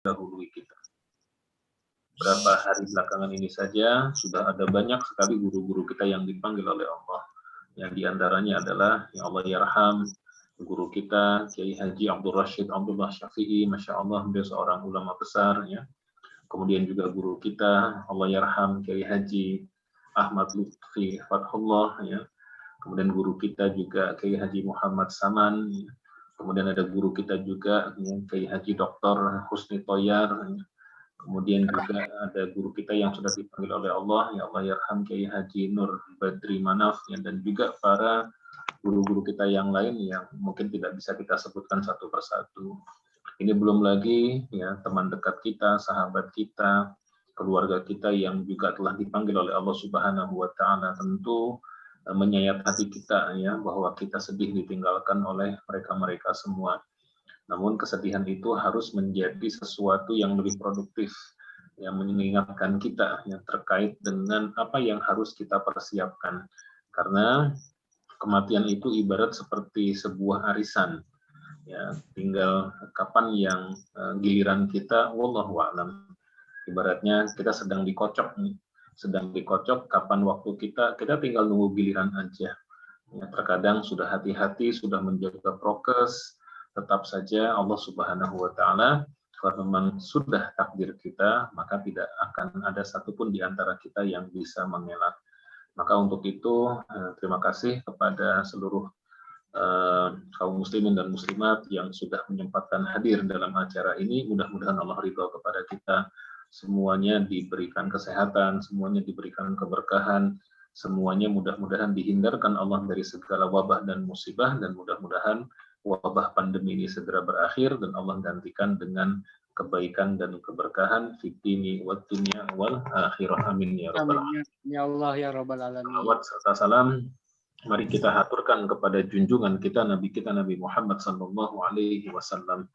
dahului kita. Berapa hari belakangan ini saja sudah ada banyak sekali guru-guru kita yang dipanggil oleh Allah. Yang diantaranya adalah ya Allah yarham guru kita Kiai Haji Abdul Rashid Abdullah Syafi'i, masya Allah beliau seorang ulama besar ya. Kemudian juga guru kita Allah yarham Kiai Haji Ahmad Lutfi Fathullah ya. Kemudian guru kita juga Kiai Haji Muhammad Saman ya. Kemudian ada guru kita juga ya, Kiai Haji Dr. Husni Toyar ya. Kemudian juga ada guru kita yang sudah dipanggil oleh Allah, ya Allah yarham Kiai Haji Nur Badri Manaf, ya, dan juga para guru-guru kita yang lain yang mungkin tidak bisa kita sebutkan satu persatu. Ini belum lagi ya teman dekat kita, sahabat kita, keluarga kita yang juga telah dipanggil oleh Allah Subhanahu wa taala, tentu menyayat hati kita ya bahwa kita sedih ditinggalkan oleh mereka-mereka semua. Namun kesedihan itu harus menjadi sesuatu yang lebih produktif, yang mengingatkan kita yang terkait dengan apa yang harus kita persiapkan. Karena kematian itu ibarat seperti sebuah arisan. Ya, tinggal kapan yang giliran kita, wallahu a'lam. Ibaratnya kita sedang dikocok nih, sedang dikocok kapan waktu kita tinggal nunggu giliran aja. Ya, terkadang sudah hati-hati, sudah menjaga prokes, tetap saja Allah Subhanahu wa taala kalau memang sudah takdir kita, maka tidak akan ada satupun di antara kita yang bisa mengelak. Maka untuk itu terima kasih kepada seluruh kaum muslimin dan muslimat yang sudah menyempatkan hadir dalam acara ini. Mudah-mudahan Allah ridho kepada kita, semuanya diberikan kesehatan, semuanya diberikan keberkahan, semuanya mudah-mudahan dihindarkan Allah dari segala wabah dan musibah, dan mudah-mudahan wabah pandemi ini segera berakhir dan Allah gantikan dengan kebaikan dan keberkahan fitini wa dunya wal akhirah. Amin ya rabbal alamin. Ya Allah ya rabbal alamin. Salawat serta salam mari kita haturkan kepada junjungan kita Nabi Muhammad sallallahu alaihi wasallam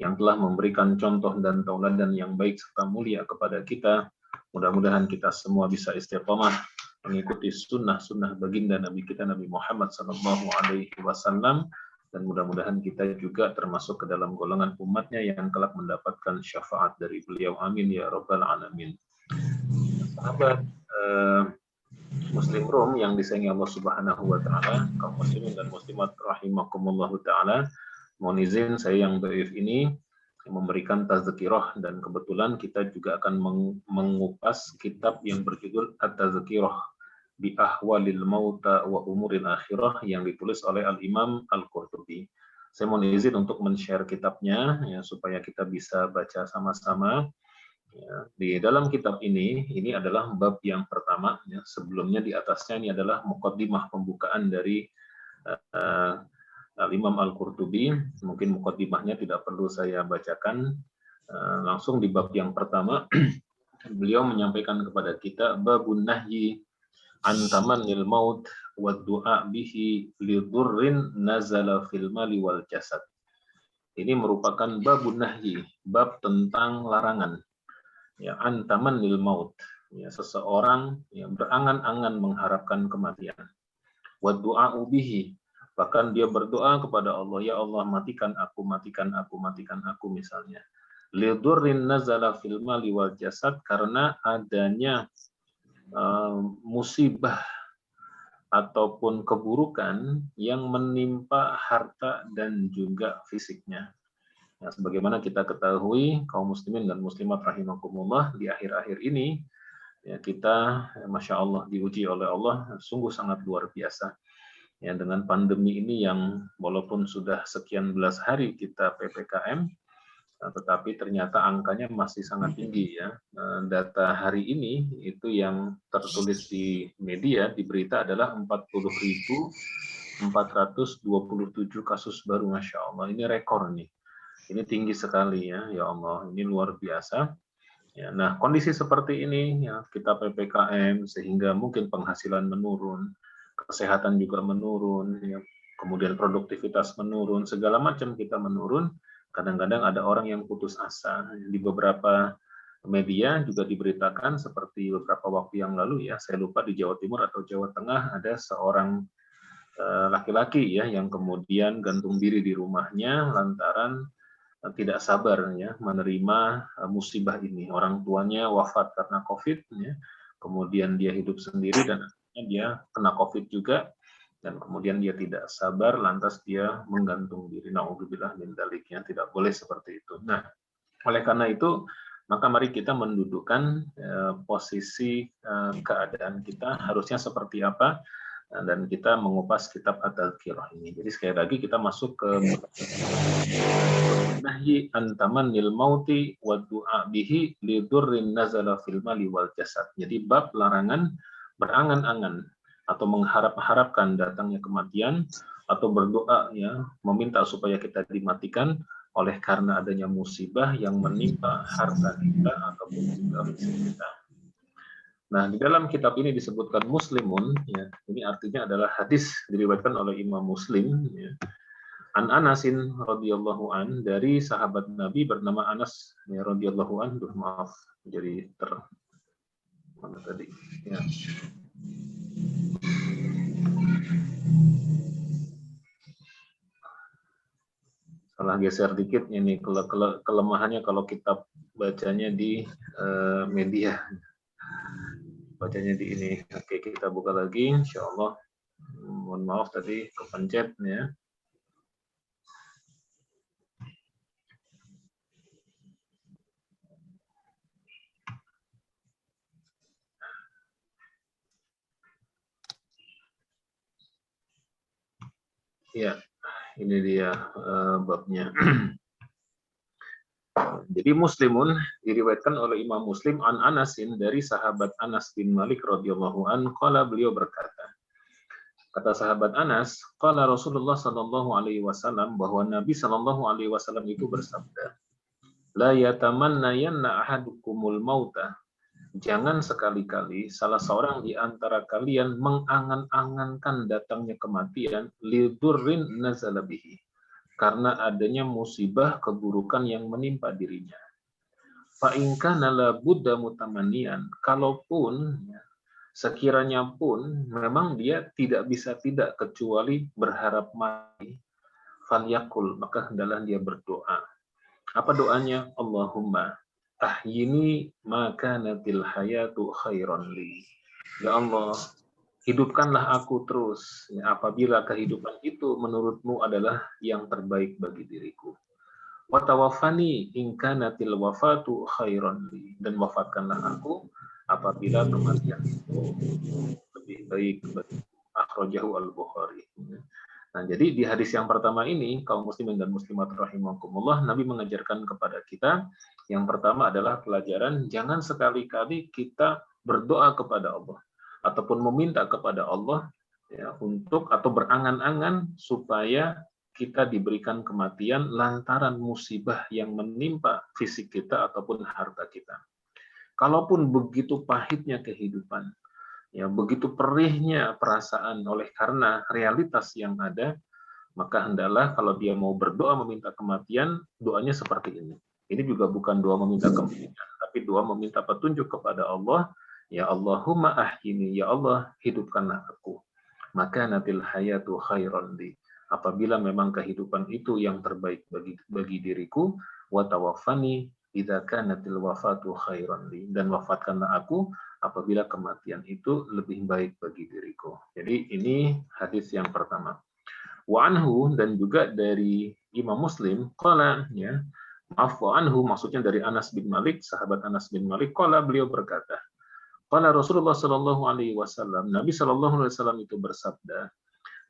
yang telah memberikan contoh dan tauladan yang baik serta mulia kepada kita. Mudah-mudahan kita semua bisa istiqomah mengikuti sunnah-sunnah baginda Nabi kita Nabi Muhammad sallallahu alaihi wasallam, dan mudah-mudahan kita juga termasuk ke dalam golongan umatnya yang kelak mendapatkan syafaat dari beliau. Amin ya rabbal alamin. Sahabat Muslim Room yang disayangi Allah Subhanahu wa taala, kaum muslimin dan muslimat rahimakumullah taala, mohon izin saya yang dhaif ini memberikan tazkirah, dan kebetulan kita juga akan mengupas kitab yang berjudul At-Tazkirah bi ahwalil mauta wa umuril akhirah yang ditulis oleh Al-Imam Al-Qurtubi. Saya mohon izin untuk men-share kitabnya ya, supaya kita bisa baca sama-sama. Ya, di dalam kitab ini adalah bab yang pertama. Ya, sebelumnya di atasnya ini adalah muqaddimah pembukaan dari Al-Imam Al-Qurtubi. Mungkin muqaddimahnya tidak perlu saya bacakan. Langsung di bab yang pertama, beliau menyampaikan kepada kita babun nahyi an tamannil maut wa du'a bihi lidurrin nazala fil mali wal jasad. Ini merupakan babun nahyi, bab tentang larangan. Ya, an tamannil maut, ya, seseorang yang berangan-angan mengharapkan kematian. Wa du'a bihi, bahkan dia berdoa kepada Allah, ya Allah matikan aku, matikan aku, matikan aku misalnya. Lidurrin nazala fil mali wal jasad, karena adanya musibah ataupun keburukan yang menimpa harta dan juga fisiknya. Ya, sebagaimana kita ketahui, kaum muslimin dan muslimat rahimakumullah, di akhir-akhir ini ya, kita masya Allah diuji oleh Allah sungguh sangat luar biasa. Ya, dengan pandemi ini yang walaupun sudah sekian belas hari kita PPKM, tetapi ternyata angkanya masih sangat tinggi ya. Data hari ini itu yang tertulis di media, di berita adalah 40.427 kasus baru, masya Allah. Ini rekor nih. Ini tinggi sekali ya, ya Allah. Ini luar biasa. Ya, nah kondisi seperti ini ya, kita PPKM sehingga mungkin penghasilan menurun, kesehatan juga menurun, ya, kemudian produktivitas menurun, segala macam kita menurun. Kadang-kadang ada orang yang putus asa. Di beberapa media juga diberitakan seperti beberapa waktu yang lalu ya, saya lupa di Jawa Timur atau Jawa Tengah, ada seorang laki-laki ya yang kemudian gantung diri di rumahnya lantaran tidak sabar ya menerima musibah ini. Orang tuanya wafat karena COVID, ya. Kemudian dia hidup sendiri dan akhirnya dia kena COVID juga, dan kemudian dia tidak sabar, lantas dia menggantung diri. Nauzubillah min dzaliknya, tidak boleh seperti itu. Nah, oleh karena itu, maka mari kita mendudukkan posisi keadaan kita harusnya seperti apa, dan kita mengupas kitab At-Tadhkirah ini. Jadi sekali lagi kita masuk ke nahyi an tamannil mauti wa du'a bihi li dzurrin nazala fil mali wal jasad. Jadi bab larangan berangan-angan atau mengharap-harapkan datangnya kematian atau berdoa ya meminta supaya kita dimatikan oleh karena adanya musibah yang menimpa harta kita ataupun juga fisik kita. Nah, di dalam kitab ini disebutkan muslimun, ya, ini artinya adalah hadis diriwayatkan oleh Imam Muslim, ya. An Anasin radhiyallahu an, dari sahabat Nabi bernama Anas ya, radhiyallahu an. Maaf, jadi mana tadi? Ya. Salah geser dikit ini kelemahannya kalau kitab bacanya di media. Bacanya di ini. Oke, kita buka lagi, insya Allah. Mohon maaf tadi kepencet ya. Ya, ini dia babnya. Jadi Muslimun diriwayatkan oleh Imam Muslim an Anasin, dari sahabat Anas bin Malik radhiyallahu an, qala, beliau berkata, kata sahabat Anas, qala Rasulullah sallallahu alaihi wasallam, bahwa Nabi sallallahu alaihi wasallam itu bersabda, la yatamannayanna ahadukumul mauta, jangan sekali-kali salah seorang di antara kalian mengangan-angankan datangnya kematian, lidurrin nazala bihi, karena adanya musibah keburukan yang menimpa dirinya. Fa in kana la budda mutamanian, kalaupun sekiranya pun memang dia tidak bisa tidak kecuali berharap mati, falyakul, maka hendaklah dia berdoa. Apa doanya? Allahumma ahyini maka natil hayatu khairan li. Ya Allah, hidupkanlah aku terus apabila kehidupan itu menurutmu adalah yang terbaik bagi diriku. Wa tawaffani in kanatil wafatu khairan li, dan wafatkanlah aku apabila kematian itu lebih baik bagi. Akhrajahu al-Bukhari. Nah, jadi di hadis yang pertama ini, kaum muslimin dan muslimat rahimakumullah, Nabi mengajarkan kepada kita, yang pertama adalah pelajaran, jangan sekali-kali kita berdoa kepada Allah ataupun meminta kepada Allah ya, untuk atau berangan-angan supaya kita diberikan kematian lantaran musibah yang menimpa fisik kita ataupun harta kita. Kalaupun begitu pahitnya kehidupan, ya begitu perihnya perasaan oleh karena realitas yang ada, maka hendaklah kalau dia mau berdoa meminta kematian, doanya seperti ini. Ini juga bukan doa meminta kematian, tapi doa meminta petunjuk kepada Allah. Ya Allahumma ahyini, ya Allah hidupkanlah aku. Maka natil hayatu khairan li, apabila memang kehidupan itu yang terbaik bagi diriku, wa tawaffani idza kanatil wafatu khairan li, dan wafatkanlah aku apabila kematian itu lebih baik bagi diriku. Jadi ini hadis yang pertama. Wa anhu, dan juga dari Imam Muslim, qala ya, maaf, wa anhu maksudnya dari Anas bin Malik, sahabat Anas bin Malik, qala, beliau berkata, qala Rasulullah sallallahu alaihi wasallam, Nabi sallallahu alaihi wasallam itu bersabda,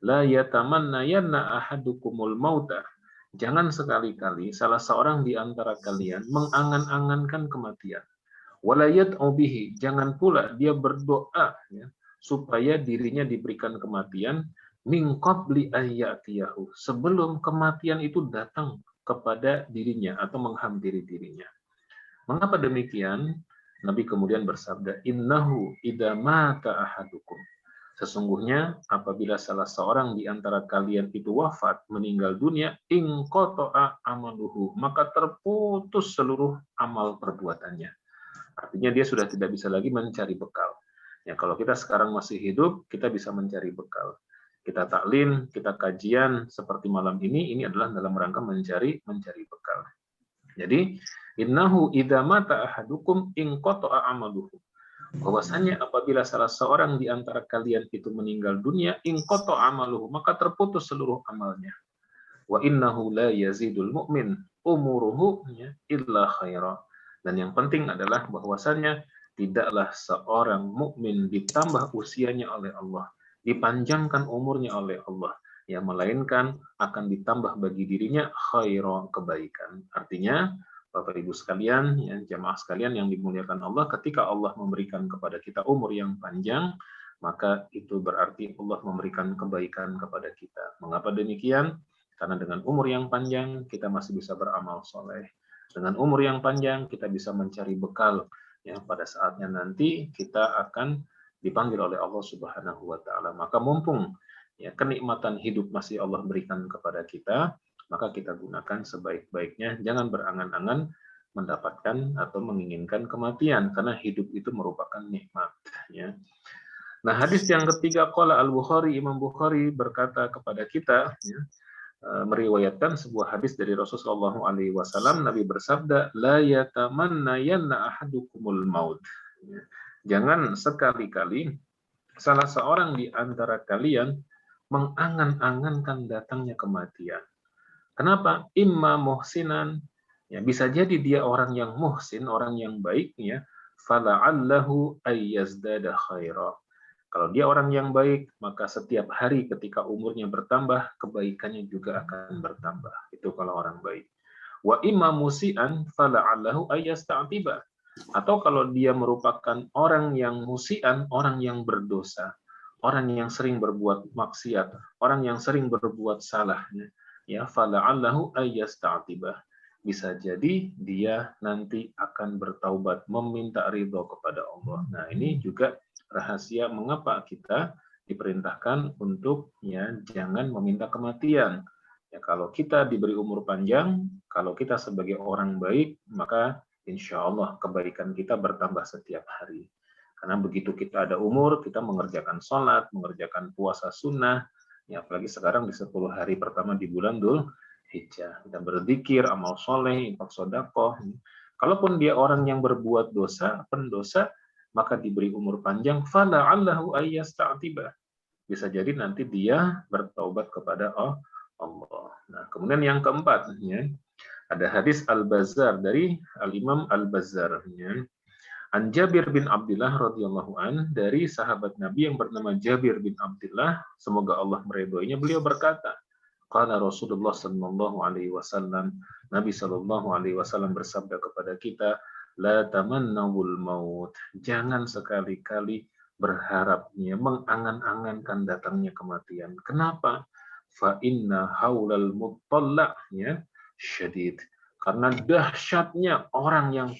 la yatamannayanna ahadukumul mauta, jangan sekali-kali salah seorang di antara kalian mengangan-angankan kematian. Wala yad'u bihi, jangan pula dia berdoa ya, supaya dirinya diberikan kematian, min qabli ayyatiyahu, sebelum kematian itu datang kepada dirinya atau menghampiri dirinya. Mengapa demikian? Nabi kemudian bersabda, innahu idza mata ahadukum, sesungguhnya apabila salah seorang di antara kalian itu wafat, meninggal dunia, inqata'a amaluhu, maka terputus seluruh amal perbuatannya. Artinya dia sudah tidak bisa lagi mencari bekal. Ya, kalau kita sekarang masih hidup, kita bisa mencari bekal. Kita taklim, kita kajian seperti malam ini adalah dalam rangka mencari bekal. Jadi innahu idza mata ahadukum in qata'a amaluhu. Bahwasanya apabila salah seorang di antara kalian itu meninggal dunia, in qata'a amaluhu, maka terputus seluruh amalnya. Wa innahu la yazidul mu'min umuruhu illa khaira. Dan yang penting adalah bahwasanya tidaklah seorang mukmin ditambah usianya oleh Allah, dipanjangkan umurnya oleh Allah, yang melainkan akan ditambah bagi dirinya khaira, kebaikan. Artinya, Bapak Ibu sekalian, ya, jamaah sekalian yang dimuliakan Allah, ketika Allah memberikan kepada kita umur yang panjang, maka itu berarti Allah memberikan kebaikan kepada kita. Mengapa demikian? Karena dengan umur yang panjang, kita masih bisa beramal soleh. Dengan umur yang panjang, kita bisa mencari bekal. Ya, pada saatnya nanti kita akan dipanggil oleh Allah Subhanahu wa Ta'ala. Maka mumpung ya, kenikmatan hidup masih Allah berikan kepada kita, maka kita gunakan sebaik-baiknya. Jangan berangan-angan mendapatkan atau menginginkan kematian, karena hidup itu merupakan nikmat. Ya. Nah, hadis yang ketiga, qala Al-Bukhari, Imam Bukhari berkata kepada kita, ya, meriwayatkan sebuah hadis dari Rasulullah SAW. Nabi bersabda, la yatamannayanna ahadukumul maut. Ya. Jangan sekali-kali salah seorang di antara kalian mengangan-angankan datangnya kematian. Kenapa? Imma muhsinan, ya, bisa jadi dia orang yang muhsin, orang yang baik, ya, fala'allahu ayyazdada khaira. Kalau dia orang yang baik, maka setiap hari ketika umurnya bertambah, kebaikannya juga akan bertambah. Itu kalau orang baik. Wa imma musian fala'allahu ayyasta'tiba. Atau kalau dia merupakan orang yang musian, orang yang berdosa, orang yang sering berbuat maksiat, orang yang sering berbuat salah, ya, fala'allahu ayyasta'tiba. Bisa jadi dia nanti akan bertaubat, meminta ridho kepada Allah. Nah, ini juga rahasia mengapa kita diperintahkan untuk ya jangan meminta kematian. Ya, kalau kita diberi umur panjang, kalau kita sebagai orang baik, maka insya Allah kebaikan kita bertambah setiap hari. Karena begitu kita ada umur, kita mengerjakan sholat, mengerjakan puasa sunnah, ya apalagi sekarang di 10 hari pertama di bulan Dzul Hijjah. Kita berzikir, amal soleh, infak sedekah. Kalaupun dia orang yang berbuat dosa, pendosa, maka diberi umur panjang, fala'allahu ayyasta'tiba. Bisa jadi nanti dia bertaubat kepada Allah. Nah, kemudian yang keempat, ya, ada hadis Al-Bazzar dari Al-Imam Al-Bazzar. Ya. An Jabir bin Abdullah radhiyallahu an, dari sahabat Nabi yang bernama Jabir bin Abdullah, semoga Allah meridhoinya, beliau berkata, qala Rasulullah sallallahu alaihi wasallam, Nabi sallallahu alaihi wasallam bersabda kepada kita, la tamannawul maut, jangan sekali-kali berharapnya, mengangan-angankan datangnya kematian. Kenapa? Fa inna haulal mutalla, ya, syadid. Karena dahsyatnya orang yang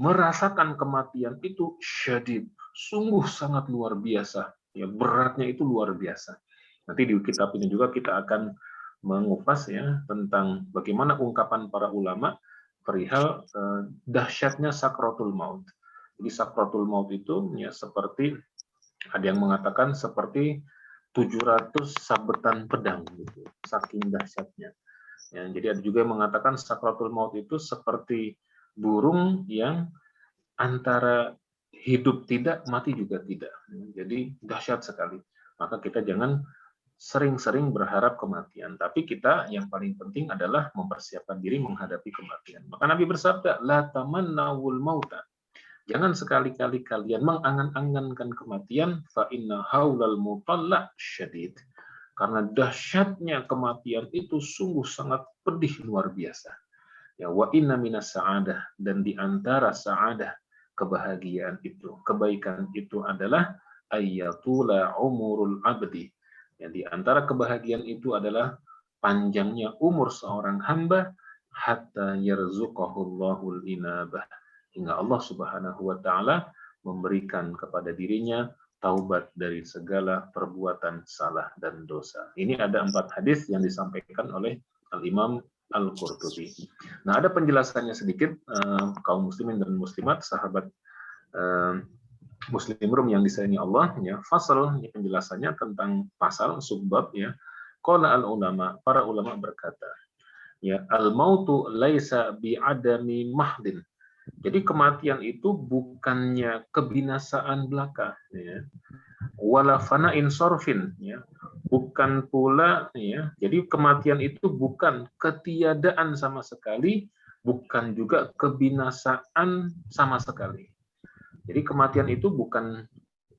merasakan kematian itu syadid, sungguh sangat luar biasa. Ya, beratnya itu luar biasa. Nanti di kitab ini juga kita akan mengupas ya tentang bagaimana ungkapan para ulama perihal dahsyatnya sakratul maut. Jadi sakratul maut itu ya seperti, ada yang mengatakan seperti 700 sabetan pedang gitu, saking dahsyatnya. Ya, jadi ada juga yang mengatakan sakratul maut itu seperti burung yang antara hidup tidak, mati juga tidak. Jadi dahsyat sekali. Maka kita jangan sering-sering berharap kematian. Tapi kita yang paling penting adalah mempersiapkan diri menghadapi kematian. Maka Nabi bersabda, la tamannawul mauta. Jangan sekali-kali kalian mengangan-angankan kematian, fa inna haulal mutalla syadid. Karena dahsyatnya kematian itu sungguh sangat pedih luar biasa. Ya, wa inna minas sa'adah, dan di antara sa'adah, kebahagiaan itu, kebaikan itu adalah ayyatula umurul abdi. Ya, di antara kebahagiaan itu adalah panjangnya umur seorang hamba hatta yarzuqahullahul inabah, hingga Allah Subhanahu wa taala memberikan kepada dirinya taubat dari segala perbuatan salah dan dosa. Ini ada 4 hadis yang disampaikan oleh Al-Imam Al-Qurtubi. Nah, ada penjelasannya sedikit, kaum muslimin dan muslimat, sahabat Muslim Room yang disayangi Allah, ya. Fasal, ya, penjelasannya tentang pasal subbab, ya. Qala al-ulama, para ulama berkata, Ya, al-mautu laisa bi'adami mahdin. Jadi kematian itu bukannya kebinasaan belaka, ya. Wala fana'in sorfin, ya. Bukan pula, ya. Jadi kematian itu bukan ketiadaan sama sekali, bukan juga kebinasaan sama sekali. Jadi kematian itu bukan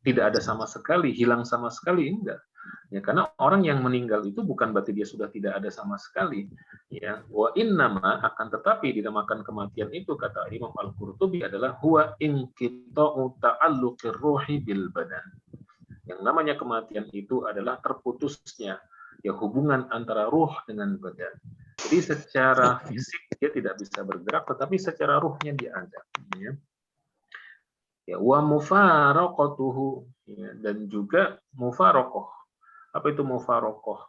tidak ada sama sekali, hilang sama sekali, enggak. Ya, karena orang yang meninggal itu bukan berarti dia sudah tidak ada sama sekali. Ya, wa innama akan tetapi dinamakan kematian itu kata Imam Al-Qurtubi adalah huwa inqita'u ta'alluqir ruhi bil badan. Yang namanya kematian itu adalah terputusnya ya hubungan antara ruh dengan badan. Jadi secara fisik dia tidak bisa bergerak, tetapi secara ruhnya dia ada. Ya. Ya, wa mufaraqatuhu, ya, dan juga mufarokoh. Apa itu mufarokoh?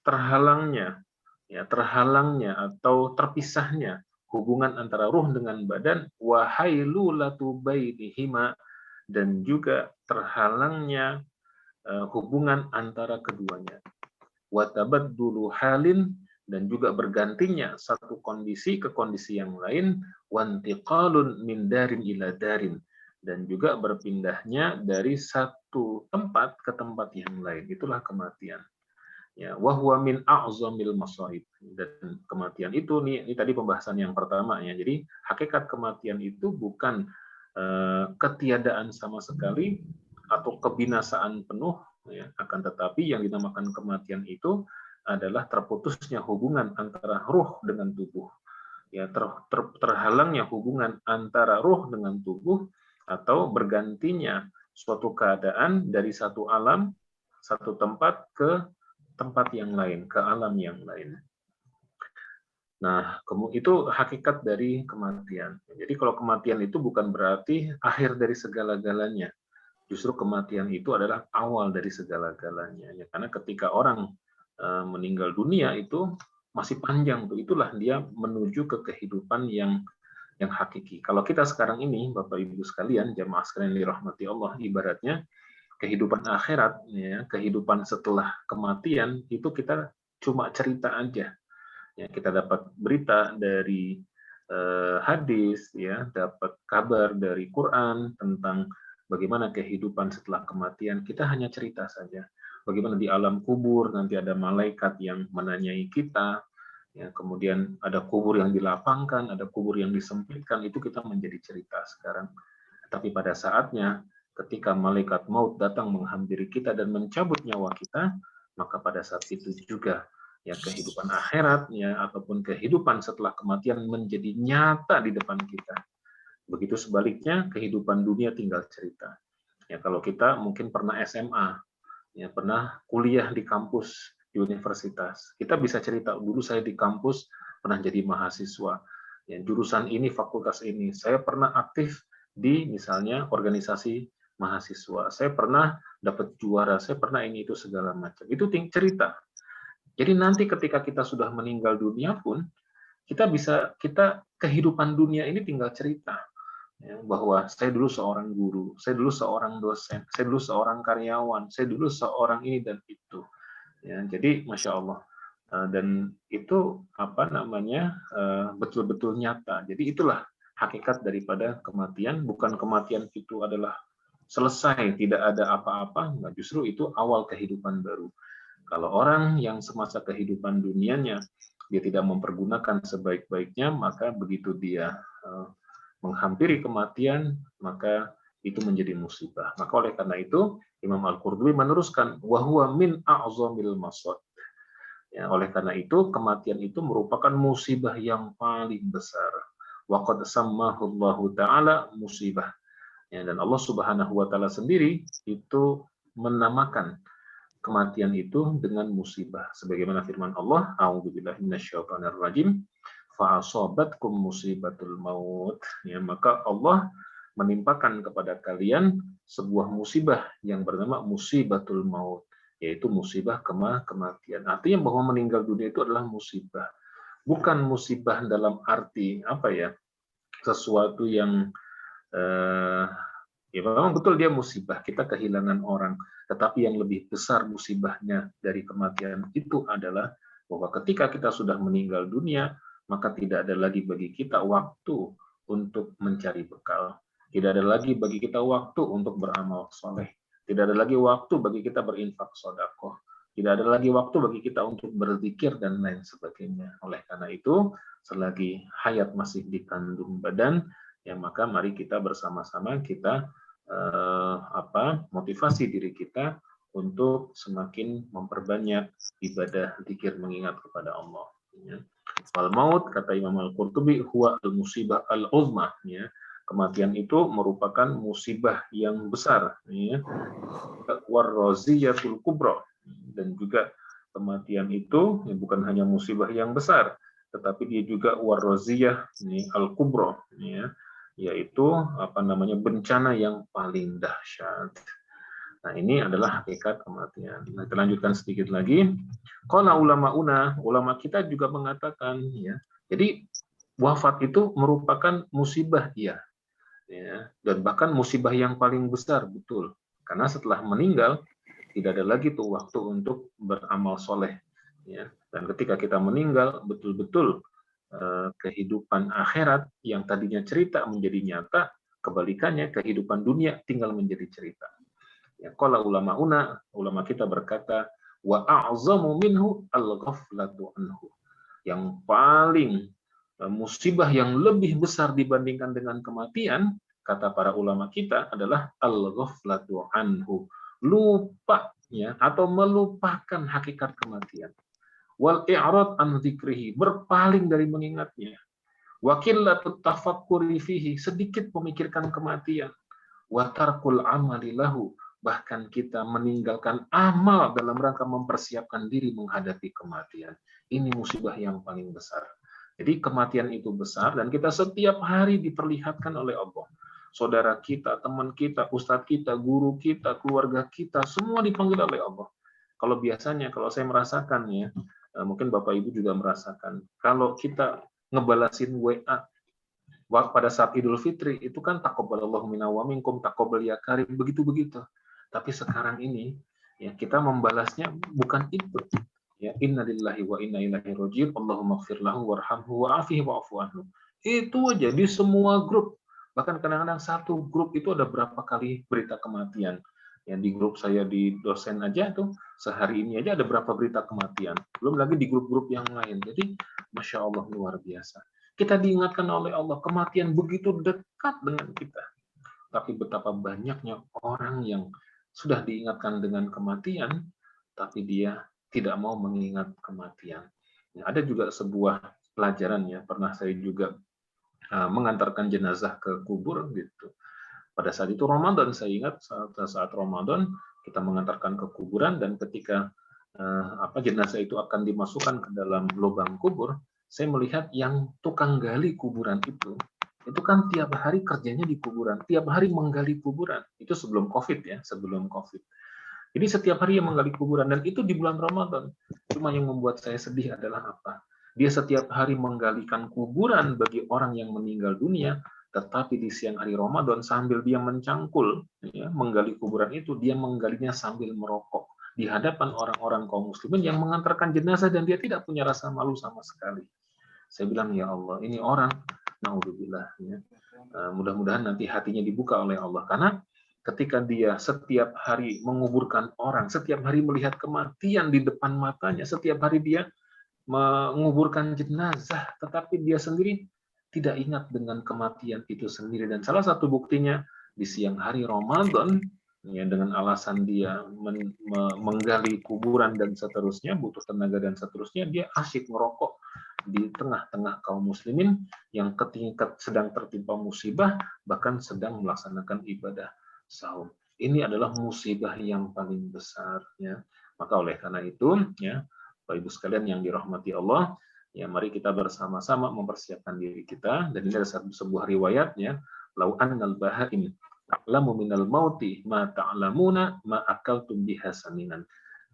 Terhalangnya, ya, terhalangnya atau terpisahnya hubungan antara ruh dengan badan, wahailulatu bainihima, dan juga terhalangnya hubungan antara keduanya. Watabaddulu halin, dan juga bergantinya satu kondisi ke kondisi yang lain, wantiqalun min darin ila darin, dan juga berpindahnya dari satu tempat ke tempat yang lain. Itulah kematian. Ya, wahwa min a'zamil masaib. Dan kematian itu ini tadi pembahasan yang pertama ya. Jadi hakikat kematian itu bukan ketiadaan sama sekali atau kebinasaan penuh, ya, akan tetapi yang dinamakan kematian itu adalah terputusnya hubungan antara ruh dengan tubuh, ya, terhalangnya hubungan antara ruh dengan tubuh, atau bergantinya suatu keadaan dari satu alam, satu tempat ke tempat yang lain, ke alam yang lain. Nah, itu hakikat dari kematian. Jadi kalau kematian itu bukan berarti akhir dari segala-galanya. Justru kematian itu adalah awal dari segala-galanya. Ya, karena ketika orang meninggal dunia itu masih panjang tuh. Itulah dia menuju ke kehidupan yang hakiki. Kalau kita sekarang ini, Bapak Ibu sekalian, jamaah sekalian dirahmati Allah, ibaratnya kehidupan akhirat, ya, kehidupan setelah kematian itu kita cuma cerita aja. Ya, kita dapat berita dari hadis, ya, dapat kabar dari Quran tentang bagaimana kehidupan setelah kematian. Kita hanya cerita saja. Bagaimana di alam kubur nanti ada malaikat yang menanyai kita, ya, kemudian ada kubur yang dilapangkan, ada kubur yang disempitkan, itu kita menjadi cerita sekarang. Tapi pada saatnya ketika malaikat maut datang menghampiri kita dan mencabut nyawa kita, maka pada saat itu juga ya kehidupan akhirat ya ataupun kehidupan setelah kematian menjadi nyata di depan kita. Begitu sebaliknya kehidupan dunia tinggal cerita. Ya kalau kita mungkin pernah SMA, ya pernah kuliah di kampus di universitas, kita bisa cerita dulu saya di kampus pernah jadi mahasiswa, ya, jurusan ini, fakultas ini, saya pernah aktif di misalnya organisasi mahasiswa, saya pernah dapat juara, saya pernah ini itu segala macam. Itu cerita. Jadi nanti ketika kita sudah meninggal dunia pun kita kehidupan dunia ini tinggal cerita. Ya, bahwa saya dulu seorang guru, saya dulu seorang dosen, saya dulu seorang karyawan, saya dulu seorang ini dan itu. Ya, jadi masya Allah, dan itu apa namanya betul-betul nyata. Jadi itulah hakikat daripada kematian. Bukan kematian itu adalah selesai, tidak ada apa-apa. Nah, justru itu awal kehidupan baru. Kalau orang yang semasa kehidupan dunianya dia tidak mempergunakan sebaik-baiknya, maka begitu dia menghampiri kematian, maka itu menjadi musibah. Maka oleh karena itu, Imam Al-Qurtubi meneruskan, wahwa min a'zamil masad. Ya, oleh karena itu, kematian itu merupakan musibah yang paling besar. Wa qad sammahu Allah Ta'ala musibah. Ya, dan Allah Subhanahu wa Ta'ala sendiri itu menamakan kematian itu dengan musibah. Sebagaimana firman Allah, a'udzubillahi minasyaitonir rajim, fa'asobatkum musibatul maut. Ya, maka Allah menimpakan kepada kalian sebuah musibah yang bernama musibatul maut, yaitu musibah kematian. Artinya bahwa meninggal dunia itu adalah musibah. Bukan musibah dalam arti apa ya, sesuatu yang ya memang betul dia musibah, kita kehilangan orang. Tetapi yang lebih besar musibahnya dari kematian itu adalah bahwa ketika kita sudah meninggal dunia, maka tidak ada lagi bagi kita waktu untuk mencari bekal. Tidak ada lagi bagi kita waktu untuk beramal soleh. Tidak ada lagi waktu bagi kita berinfak sedekah. Tidak ada lagi waktu bagi kita untuk berzikir dan lain sebagainya. Oleh karena itu, selagi hayat masih di kandung badan, ya maka mari kita bersama-sama kita motivasi diri kita untuk semakin memperbanyak ibadah zikir mengingat kepada Allah. Ya. Wal maut, kata Imam Al-Qurtubi, huwa al-musibah al-uzmah. Ya. Kematian itu merupakan musibah yang besar. Ya. Warroziyatul kubro. Dan juga kematian itu ya, bukan hanya musibah yang besar, tetapi dia juga warroziyah al-kubro. Ya. Yaitu bencana yang paling dahsyat. Nah, ini adalah hakikat kematian. Nah, kita lanjutkan sedikit lagi. Qala ulama kita juga mengatakan, ya. Jadi wafat itu merupakan musibah, ya. Dan bahkan musibah yang paling besar, betul. Karena setelah meninggal tidak ada lagi tuh waktu untuk beramal soleh, ya. Dan ketika kita meninggal, betul-betul kehidupan akhirat yang tadinya cerita menjadi nyata, kebalikannya kehidupan dunia tinggal menjadi cerita. Ya, qala ulama kita berkata, wa a'zamu minhu al-ghaflatu anhu. Yang paling musibah yang lebih besar dibandingkan dengan kematian, kata para ulama kita adalah al-ghaflatu anhu. Lupa, ya, atau melupakan hakikat kematian. Wal i'rad an dzikrihi, berpaling dari mengingatnya. Wa qillatut tafakkuri fihi, sedikit memikirkan kematian. Wa tarkul amali lahu, bahkan kita meninggalkan amal dalam rangka mempersiapkan diri menghadapi kematian. Ini musibah yang paling besar. Jadi kematian itu besar dan kita setiap hari diperlihatkan oleh Allah. Saudara kita, teman kita, ustadz kita, guru kita, keluarga kita, semua dipanggil oleh Allah. Kalau biasanya, kalau saya merasakan ya, mungkin Bapak Ibu juga merasakan, kalau kita ngebalasin WA pada saat Idul Fitri itu kan taqabbalallahu minna wa minkum taqabbal ya karim, begitu-begitu. Tapi sekarang ini ya kita membalasnya bukan itu. Ya, innalillahi wa inna ilaihi raji'un, Allahumma ighfir lahu warhamhu wa'afihi wa'fu anhu. Itu aja di semua grup. Bahkan kadang-kadang satu grup itu ada berapa kali berita kematian. Yang di grup saya di dosen aja tuh sehari ini aja ada berapa berita kematian. Belum lagi di grup-grup yang lain. Jadi Masya Allah luar biasa. Kita diingatkan oleh Allah, kematian begitu dekat dengan kita. Tapi betapa banyaknya orang yang sudah diingatkan dengan kematian, tapi dia tidak mau mengingat kematian. Ada juga sebuah pelajaran ya, pernah saya juga mengantarkan jenazah ke kubur gitu. Pada saat itu Ramadan, saya ingat saat Ramadan kita mengantarkan ke kuburan dan ketika jenazah itu akan dimasukkan ke dalam lubang kubur, saya melihat yang tukang gali kuburan itu kan tiap hari kerjanya di kuburan, tiap hari menggali kuburan. Itu sebelum COVID ya, sebelum COVID. Jadi setiap hari yang menggali kuburan dan itu di bulan Ramadan. Cuma yang membuat saya sedih adalah apa? Dia setiap hari menggalikan kuburan bagi orang yang meninggal dunia, tetapi di siang hari Ramadan sambil dia mencangkul, ya, menggali kuburan itu, dia menggalinya sambil merokok di hadapan orang-orang kaum muslimin yang mengantarkan jenazah dan dia tidak punya rasa malu sama sekali. Saya bilang, ya Allah, ini orang, naudzubillah, ya. Mudah-mudahan nanti hatinya dibuka oleh Allah, karena ketika dia setiap hari menguburkan orang, setiap hari melihat kematian di depan matanya, setiap hari dia menguburkan jenazah, tetapi dia sendiri tidak ingat dengan kematian itu sendiri. Dan salah satu buktinya di siang hari Ramadan, ya, dengan alasan dia menggali kuburan dan seterusnya, butuh tenaga dan seterusnya, dia asyik merokok di tengah-tengah kaum muslimin yang sedang tertimpa musibah, bahkan sedang melaksanakan ibadah saum. Ini adalah musibah yang paling besar, ya. Maka oleh karena itu, ya, Bapak Ibu sekalian yang dirahmati Allah, ya mari kita bersama-sama mempersiapkan diri kita. Dan ini ada sebuah riwayat, ya, lau annal bahaim ta'lamu minal mauti ma ta'lamuna ma akaltum biha saminan.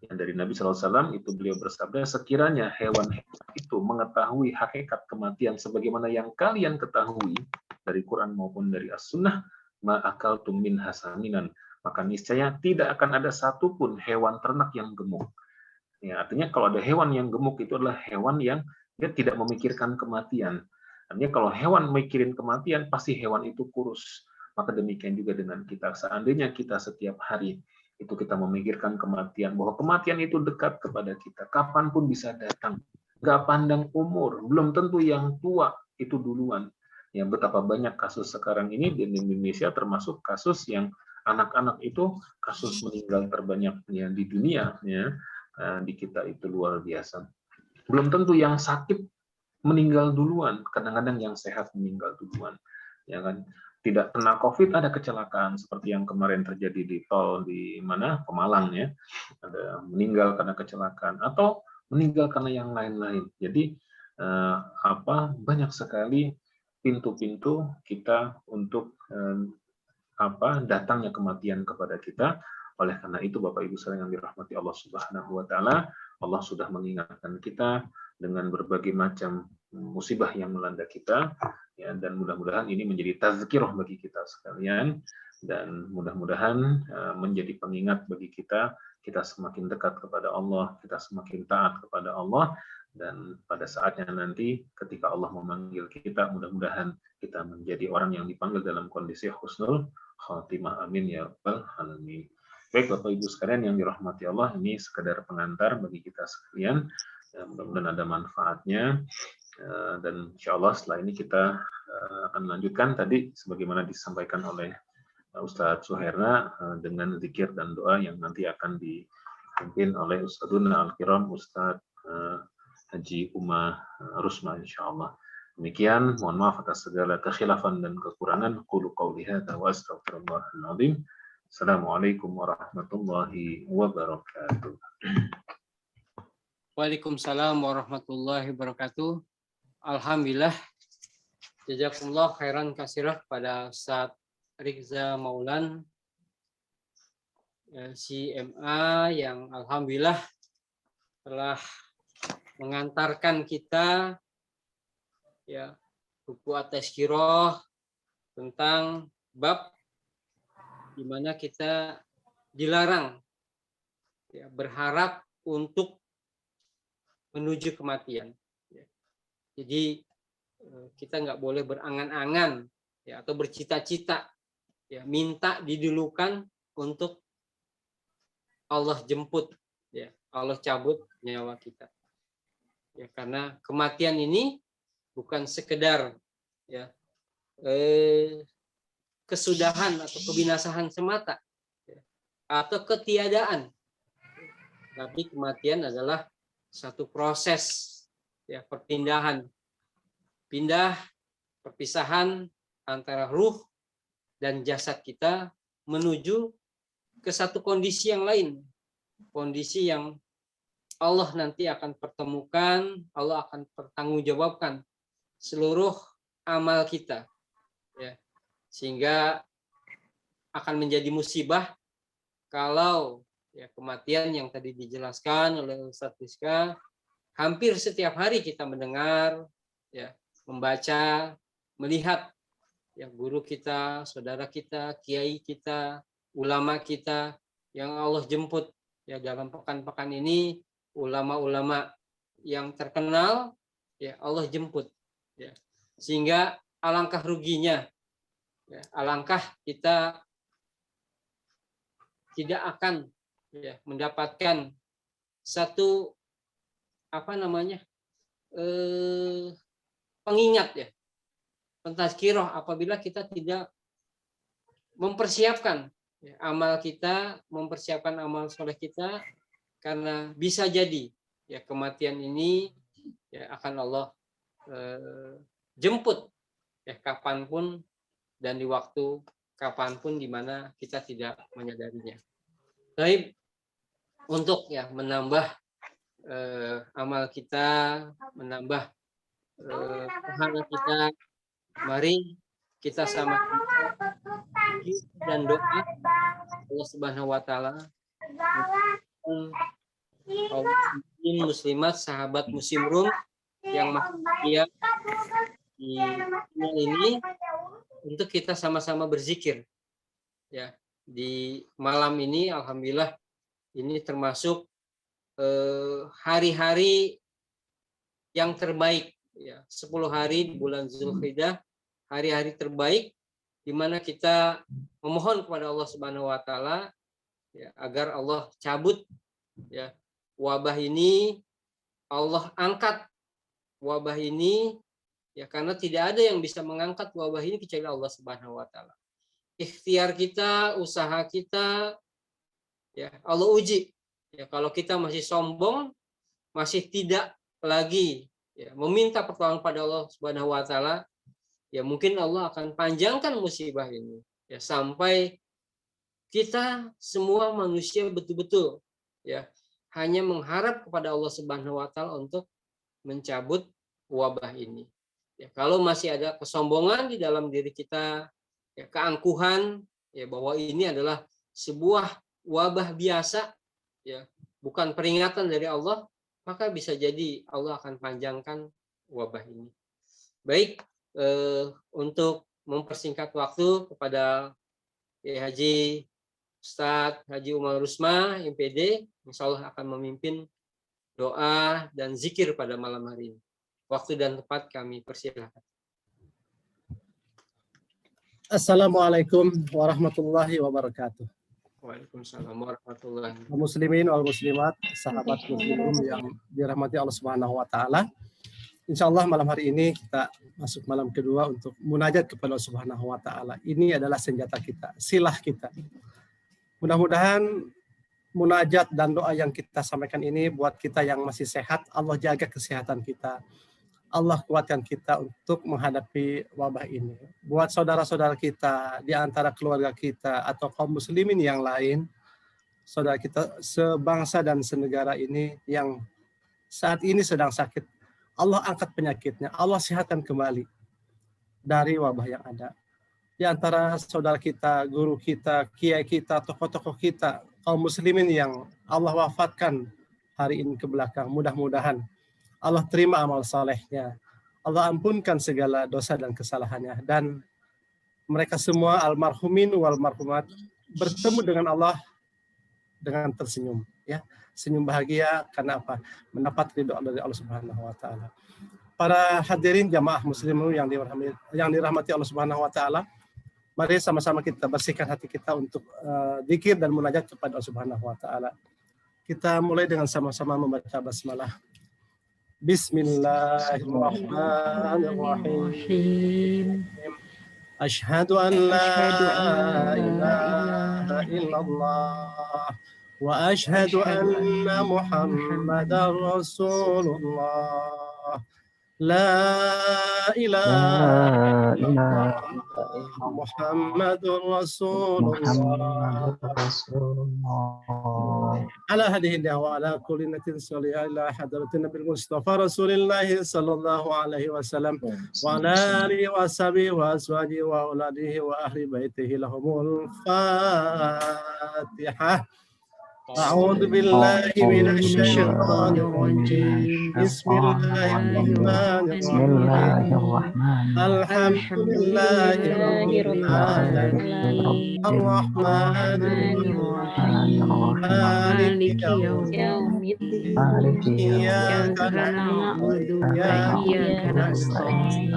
Yang dari Nabi SAW itu beliau bersabda, sekiranya hewan-hewan itu mengetahui hakikat kematian sebagaimana yang kalian ketahui dari Quran maupun dari As-Sunnah, ma akaltum minha saminan, maka niscaya tidak akan ada satupun hewan ternak yang gemuk. Ya, artinya kalau ada hewan yang gemuk itu adalah hewan yang dia tidak memikirkan kematian. Artinya kalau hewan mikirin kematian, pasti hewan itu kurus. Maka demikian juga dengan kita. Seandainya kita setiap hari itu kita memikirkan kematian, bahwa kematian itu dekat kepada kita, kapanpun bisa datang. Nggak pandang umur, belum tentu yang tua itu duluan. Ya, betapa banyak kasus sekarang ini di Indonesia, termasuk kasus yang anak-anak itu kasus meninggal terbanyak ya, di dunia, ya, di kita itu luar biasa. Belum tentu yang sakit meninggal duluan, kadang-kadang yang sehat meninggal duluan, ya kan? Tidak kena COVID ada kecelakaan seperti yang kemarin terjadi di tol di mana Pemalang ya, ada meninggal karena kecelakaan atau meninggal karena yang lain-lain. Jadi banyak sekali pintu-pintu kita untuk datangnya kematian kepada kita. Oleh karena itu Bapak Ibu sekalian yang dirahmati Allah Subhanahu wa taala, Allah sudah mengingatkan kita dengan berbagai macam musibah yang melanda kita, ya, dan mudah-mudahan ini menjadi tazkirah bagi kita sekalian, dan mudah-mudahan menjadi pengingat bagi kita semakin dekat kepada Allah, kita semakin taat kepada Allah, dan pada saatnya nanti ketika Allah memanggil kita, mudah-mudahan kita menjadi orang yang dipanggil dalam kondisi husnul khatimah. Amin ya rabbal alamin. Baik Bapak Ibu sekalian yang dirahmati Allah, ini sekedar pengantar bagi kita sekalian. Mudah-mudahan ada manfaatnya, dan insya Allah setelah ini kita akan melanjutkan tadi sebagaimana disampaikan oleh Ustadz Suherna dengan zikir dan doa yang nanti akan dipimpin oleh Ustadzuna Al-Kiram Ustadz Haji Umar Rusma insya Allah. Demikian, mohon maaf atas segala kekhilafan dan kekurangan. Qulu qawli hadza wa astaghfirullahal azim. Assalamualaikum warahmatullahi wabarakatuh. Waalaikumsalam warahmatullahi wabarakatuh. Alhamdulillah, jazakumullah khairan kasirah pada Ustadz Rizza Maulan CMA yang alhamdulillah telah mengantarkan kita ya buku at-tazkirah tentang bab di mana kita dilarang ya, berharap untuk menuju kematian. Jadi kita nggak boleh berangan-angan ya atau bercita-cita ya minta didulukan untuk Allah jemput ya, Allah cabut nyawa kita. Ya karena kematian ini bukan sekedar ya kesudahan atau kebinasaan semata ya, atau ketiadaan. Tapi kematian adalah satu proses ya perpindahan, perpisahan antara ruh dan jasad kita menuju ke satu kondisi yang lain, kondisi yang Allah nanti akan pertemukan, Allah akan pertanggungjawabkan seluruh amal kita, ya, sehingga akan menjadi musibah kalau ya kematian yang tadi dijelaskan oleh Ustadz Rizka, hampir setiap hari kita mendengar, ya, membaca, melihat ya guru kita, saudara kita, kiai kita, ulama kita yang Allah jemput ya dalam pekan-pekan ini, ulama-ulama yang terkenal ya Allah jemput ya. Sehingga alangkah ruginya ya, alangkah kita tidak akan ya mendapatkan satu pengingat ya, pentazkirah apabila kita tidak mempersiapkan ya, amal kita, mempersiapkan amal soleh kita, karena bisa jadi ya kematian ini ya akan Allah jemput ya kapanpun dan di waktu kapanpun di mana kita tidak menyadarinya. Baik, untuk ya menambah amal kita, menambah pahala kita, mari kita sama-sama dan doa Allah Subhanahu wa taala kaum muslimin muslimat sahabat musim rum yang maha di ini untuk kita sama-sama berzikir ya di malam ini. Alhamdulillah ini termasuk hari-hari yang terbaik, ya, 10 hari di bulan Zulhijjah, hari-hari terbaik di mana kita memohon kepada Allah Subhanahu wa taala, ya, agar Allah cabut, ya, wabah ini, Allah angkat wabah ini, ya, karena tidak ada yang bisa mengangkat wabah ini kecuali Allah Subhanahu wa taala. Ikhtiar kita, usaha kita, ya, Allah uji. Ya, kalau kita masih sombong, masih tidak lagi, ya, meminta pertolongan pada Allah Subhanahu wa taala, ya mungkin Allah akan panjangkan musibah ini, ya, sampai kita semua manusia betul-betul, ya, hanya mengharap kepada Allah Subhanahu wa taala untuk mencabut wabah ini. Ya, kalau masih ada kesombongan di dalam diri kita, ya, keangkuhan, ya, bahwa ini adalah sebuah wabah biasa, ya, bukan peringatan dari Allah, maka bisa jadi Allah akan panjangkan wabah ini. Baik, untuk mempersingkat waktu, kepada Haji Ustadz Haji Umar Rusma, MPD, insya Allah akan memimpin doa dan zikir pada malam hari ini. Waktu dan tempat kami persilahkan. Assalamualaikum warahmatullahi wabarakatuh. Waalaikumsalam warahmatullahi wabarakatuh. Muslimin wal muslimat, sahabat muslimin yang dirahmati Allah Subhanahu wa taala. Insyaallah malam hari ini kita masuk malam kedua untuk munajat kepada Allah Subhanahu wa taala. Ini adalah senjata kita, silah kita. Mudah-mudahan munajat dan doa yang kita sampaikan ini buat kita yang masih sehat, Allah jaga kesehatan kita. Allah kuatkan kita untuk menghadapi wabah ini. Buat saudara-saudara kita di antara keluarga kita atau kaum muslimin yang lain, saudara kita sebangsa dan senegara ini yang saat ini sedang sakit, Allah angkat penyakitnya, Allah sehatkan kembali dari wabah yang ada. Di antara saudara kita, guru kita, kiai kita, tokoh-tokoh kita, kaum muslimin yang Allah wafatkan hari ini ke belakang, mudah-mudahan Allah terima amal salehnya, Allah ampunkan segala dosa dan kesalahannya, dan mereka semua almarhumin wal marhumat bertemu dengan Allah dengan tersenyum, ya, senyum bahagia karena apa? Mendapat ridho dari Allah Subhanahu wa taala. Para hadirin jamaah muslimin yang dirahmati Allah Subhanahu wa taala, mari sama-sama kita bersihkan hati kita untuk zikir dan munajat kepada Allah Subhanahu wa taala. Kita mulai dengan sama-sama membaca basmalah. Bismillahirrahmanirrahim. Asyhadu an la ilaha illallah wa asyhadu anna Muhammadar Rasulullah. La ilaha illallah Muhammadur Rasulullah. Ala hadhihi da'wa ala kulli natin salih ila hadratin nabil mustafa Rasulillah sallallahu alaihi wasallam wa ala alihi wa sahbihi wa azwajihi wa auladihi wa ahli baitihi lahumul Fatihah. A'udzu billahi minasy syaithanir rajim. Bismillahirrahmanirrahim. Alhamdulillahirabbil alamin. Arrahmanir rahim. Maliki yaumiddin. Iyyaka na'budu wa iyyaka nasta'in.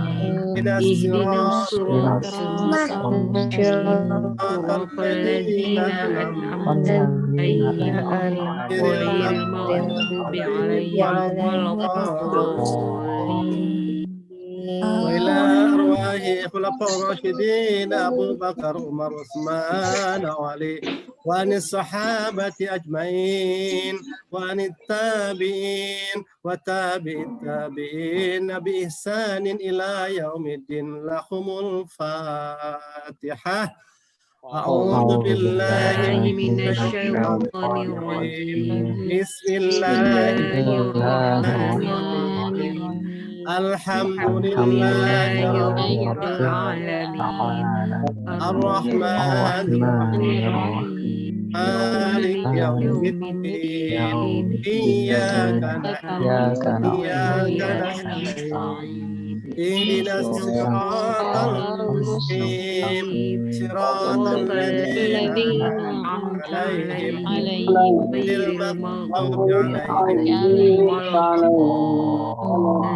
Ihdinas siratal mustaqim. وإلى أرواح خلفاء الراشدين أبو بكر عمر عثمان وعلي وعن الصحابة أجمعين وعن التابعين وتابع التابعين بإحسان إلى يوم الدين لهم الفاتحة. أعوذ بالله من الشيطان الرجيم. بسم الله الرحمن الرحيم. الحمد لله رب العالمين. الرحمن الرحيم. مالك يوم الدين. إياك نعبد وإياك نستعين. اهدنا الصراط المستقيم صراط الذين أنعمت عليهم عليهم غير غير المغضوب المغضوب عليهم ولا الضالين.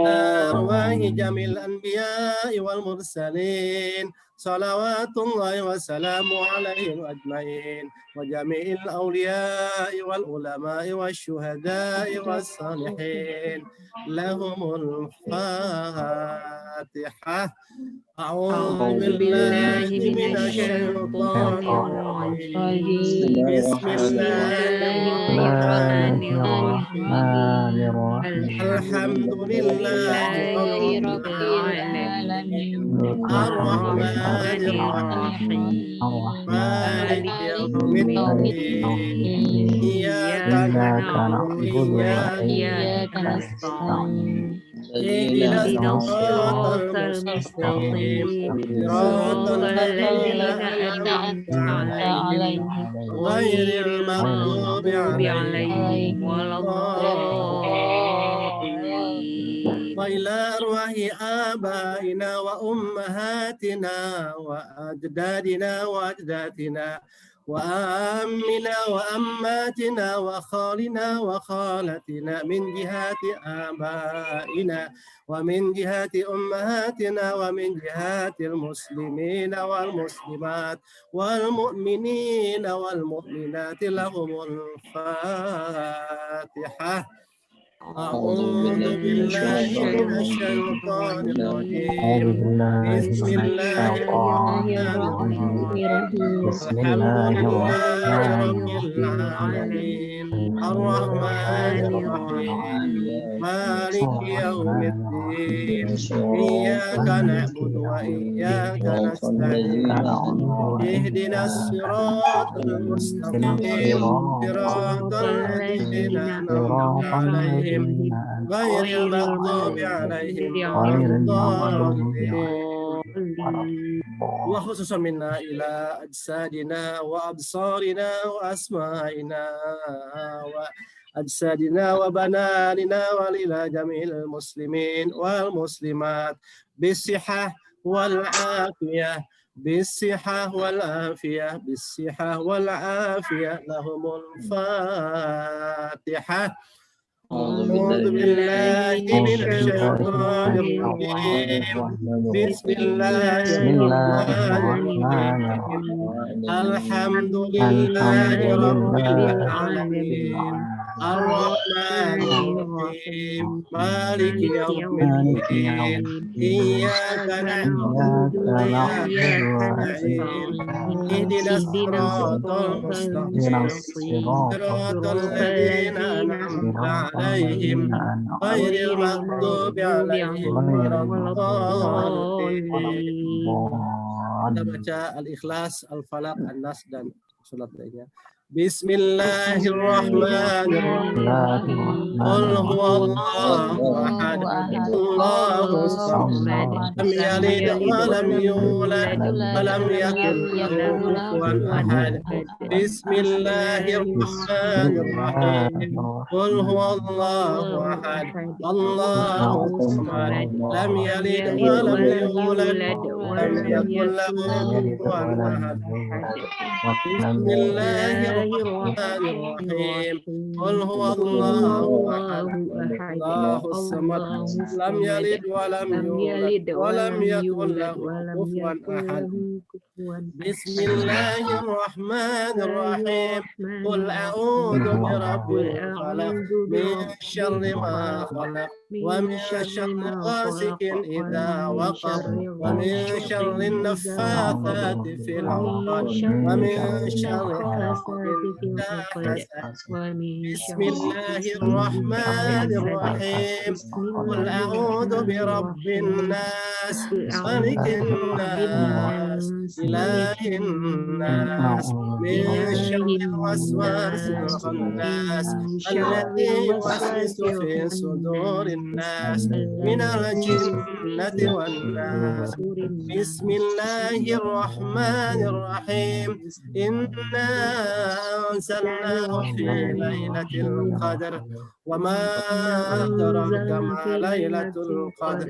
أرواح جميع الأنبياء والمرسلين صلوات الله وسلامه عليهم أجمعين وجميع الأولياء والعلماء والشهداء والصالحين لهم الفاتحة. أعوذ أعوذ بالله بالله من من الشيطان الشيطان الرجيم الرجيم. بسم بسم الله الله الرحمن الرحمن الرحيم الرحيم. الحمد الحمد لله لله رب رب العالمين العالمين الرحمن الرحمن الرحيم الرحيم مالك مالك يوم يوم الدين الدين إياك إياك نعبد نعبد وإياك وإياك نستعين نستعين. اهدنا اهدنا الصراط الصراط المستقيم المستقيم صراط صراط الذين الذين أنعمت أنعمت عليهم عليهم غير غير المغضوب المغضوب عليهم عليهم ولا ولا الضالين الضالين. وإلى أرواح آبائنا وأمهاتنا وأجدادنا وأجدادنا وأمنا وأماتنا وخالنا وخالتنا من جهات آبائنا ومن جهات أمهاتنا ومن جهات المسلمين والمسلمات والمؤمنين والمؤمنات لهم الفاتحة. أعوذ بالله من الشيطان الرجيم بسم بسم الله الله الرحمن الرحمن الرحيم الرحيم. الحمد لله لله رب رب العالمين العالمين الرحمن الرحمن الرحيم الرحيم مالك يوم الدين إياك نعبد وإياك نستعين اهدنا الصراط المستقيم صراط صراط الذين الذين أنعمت أنعمت عليهم عليهم غير غير المغضوب المغضوب عليهم ولا عليهم ولا الضالين الضالين. وخصوصا منا إلى أجسادنا وأبصارنا وأسمائنا وأجسادنا وبناننا وإلى جميع المسلمين والمسلمات بالصحة والعافية بالصحة والعافية بالصحة والعافية لهم الفاتحة. أعوذ بالله من من الشيطان الشيطان الرجيم الرجيم. بسم بسم الله الله الرحمن الرحمن الرحيم الرحيم. الحمد الحمد لله لله رب رب العالمين العالمين الرحمن الرحمن الرحيم الرحيم مالك مالك يوم يوم الدين الدين إياك إياك نعبد نعبد وإياك وإياك نستعين نستعين. اهدنا اهدنا الصراط الصراط المستقيم المستقيم صراط صراط الذين الذين أنعمت أنعمت عليهم عليهم غير غير المغضوب المغضوب عليهم ولا عليهم ولا الضالين. الضالين. Kita baca Al-Ikhlas, Al-Falaq, An-Nas dan surat lainnya. Bismillahirrahmanirrahim. Qul huwallahu ahad. Allahu samad. Lam yalid wa lam yulad wa lam yakul lahu kufuwan ahad. Bismillahirrahmanirrahim. Qul huwallahu ahad. Allahu samad. Lam yalid wa lam yulad lam yakul lahu kufuwan ahad. Bismillahirrahmanirrahim. Qul huwallahu ahad. Allahus samad. Lam yalid wa lam yulad wa lam yakul lahu kufuwan ahad. Bismillahirrahmanirrahim. Qul a'udzu birabbil falaq min syarri ma khalaq wa min syarri ghasikin idza waqab wa min syarri naffatsati fil 'uqad wa min syarri hasidin idza hasad. Bismillahirrahmanirrahim. Qul a'udzu birabbin nas malikin nas ilahin nas min syarril waswasil khannas alladzi yuwaswisu fi sudurin nas minal jinnati wan nas. Bismillahirrahmanirrahim. Inna anzalnahu fi lailatul qadr wa ma adraka ma lailatul qadr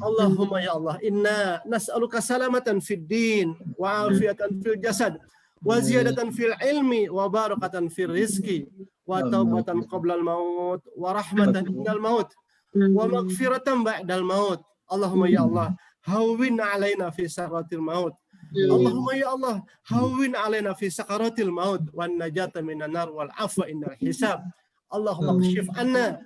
Allahumma ya Allah, inna nas'aluka salamatan fid din wa afiatan fil jasad wa ziyadatan fil ilmi wa barakatan fil rizqi wa taubatan qabla al maut wa rahmatan indal maut wa maghfiratan ba'dal maut. Allahumma ya Allah, hawwin alaina fi sakaratil maut. Allahumma ya Allah, hawwin alaina fi sakaratil maut wan najata minan nar wal afwa indal hisab. Allahumma kshif anna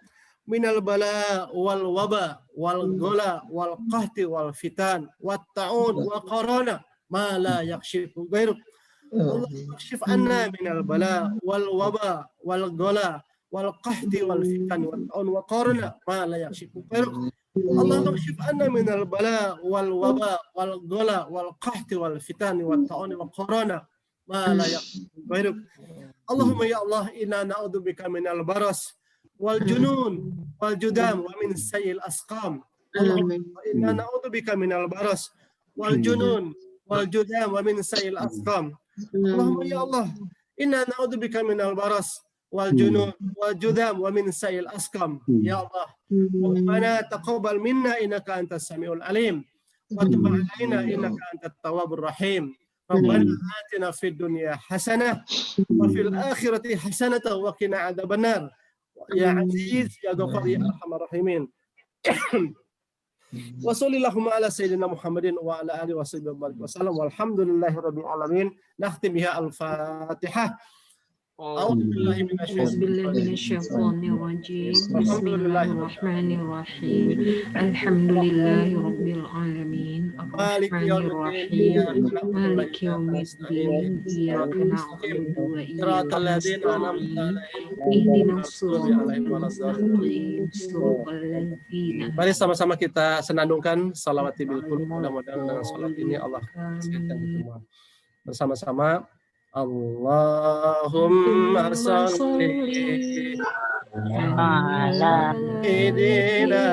minal bala wal waba wal gola wal qahti wal fitan wat ta'un wa qarana ma la yakshifu ghairuk. Allahumma kshif anna minal bala wal waba wal gola wal qahti wal fitan wat ta'un wa qarana ma la yakshifu ghairuk. Allahumma kshif anna minal bala wal waba wal gola wal qahti wal fitan wat ta'un wa qarana ma la yakshifu ghairuk. Allahumma ya Allah, inna na'udzubika minal baras wal junun wal judam wa min sayyi'il asqam. Allahumma inna na'udzubika minal baras wal junun wal judam wa min sayyi'il asqam. Allahumma ya Allah, inna na'udzubika minal baras wal junun wal judam wa min sayyi'il asqam. Ya Allah, Rabbana taqabbal minna innaka antas samiul alim wa tub 'alaina innaka antat tawwabur rahim. Rabbana atina fid dunya hasanah wa fil akhirati hasanah wa qina adzabannar. Ya Aziz ya Ghafar ya Arhamar Rahimin. Wa sallallahu ala sayyidina Muhammadin wa ala alihi wa sallam walhamdulillahi rabbil alamin. Nakhtim biha al-Fatihah. A'udzu billahi minasyaitonir rajim. Bismillahirrahmanirrahim. Alhamdulillahirabbil alamin. Arrahmanir rahim. Maliki yaumiddin. Iyyaka na'budu wa iyyaka nasta'in. Ihdinas siratal mustaqim. Siratal ladzina. Mari sama-sama kita senandungkan salawat bil qulub. Mudah-mudahan dengan salat ini Allah kasihkan semua. Bersama-sama Allahumma sholli ala sayyidina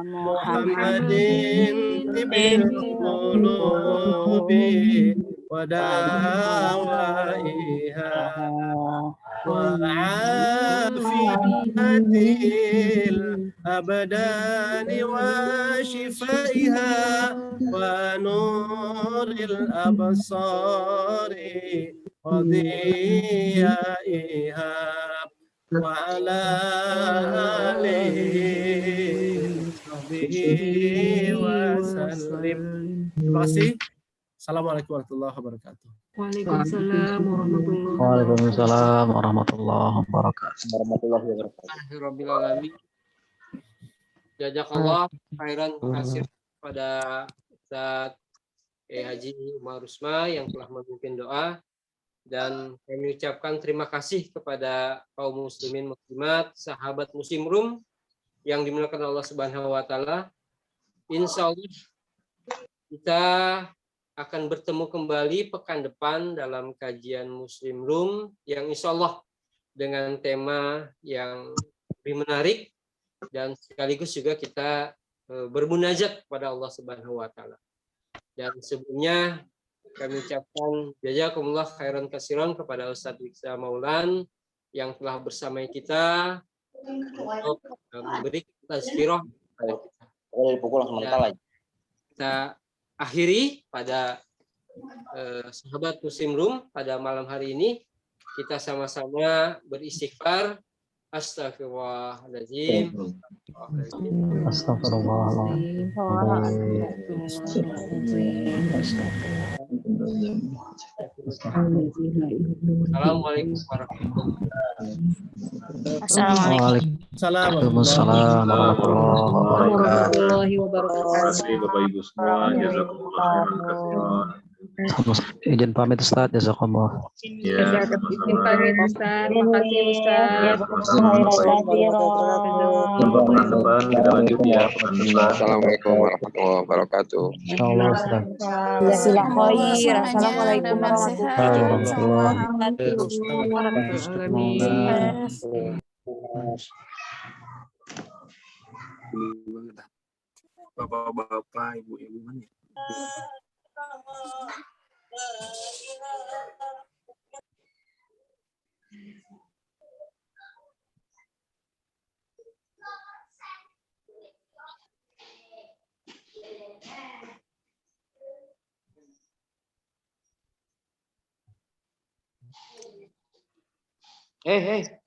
Muhammadin tibbil qulubi wa dawaiha wa afiyatil abdani wa shifaiha wa nuril absari wa diyaiha wa ala alihi wa sallim. Terima kasih. Assalamualaikum warahmatullahi wabarakatuh. Waalaikumsalam warahmatullahi Waalaikumsalam warahmatullahi wabarakatuh. Rabbil alamin. Jazakallah khairan kasir pada Ustaz Haji Umar Rusma yang telah memimpin doa, dan kami ucapkan terima kasih kepada kaum muslimin muslimat, sahabat Muslim Room yang dimuliakan Allah Subhanahu wa taala. Insyaallah kita akan bertemu kembali pekan depan dalam kajian Muslim Room yang insyaallah dengan tema yang lebih menarik, dan sekaligus juga kita bermunajat kepada Allah Subhanahu wa taala. Dan sebelumnya kami ucapkan jazakumullah khairan katsiran kepada Ustadz Wiksa Maulan yang telah bersama kita untuk memberi tazkirah kepada kita. Kita akhiri pada sahabat Muslim Room pada malam hari ini. Kita sama-sama beristighfar. Astagfirullahaladzim. Astagfirullahaladzim. Assalamualaikum warahmatullahi Waalaikumsalam warahmatullahi wabarakatuh. Terima kasih Bapak Ibu semua. Jazakumullah khairan katsiran. Izin pamit Ustaz, jazakumullah. Ya, sama-sama. Makasih Ustaz. Pekan depan kita lanjut ya. Pekan depan. Assalamualaikum warahmatullahi wabarakatuh. Insyaallah Ustaz. Assalamualaikum Bapak-bapak, ibu-ibu mana? Hei,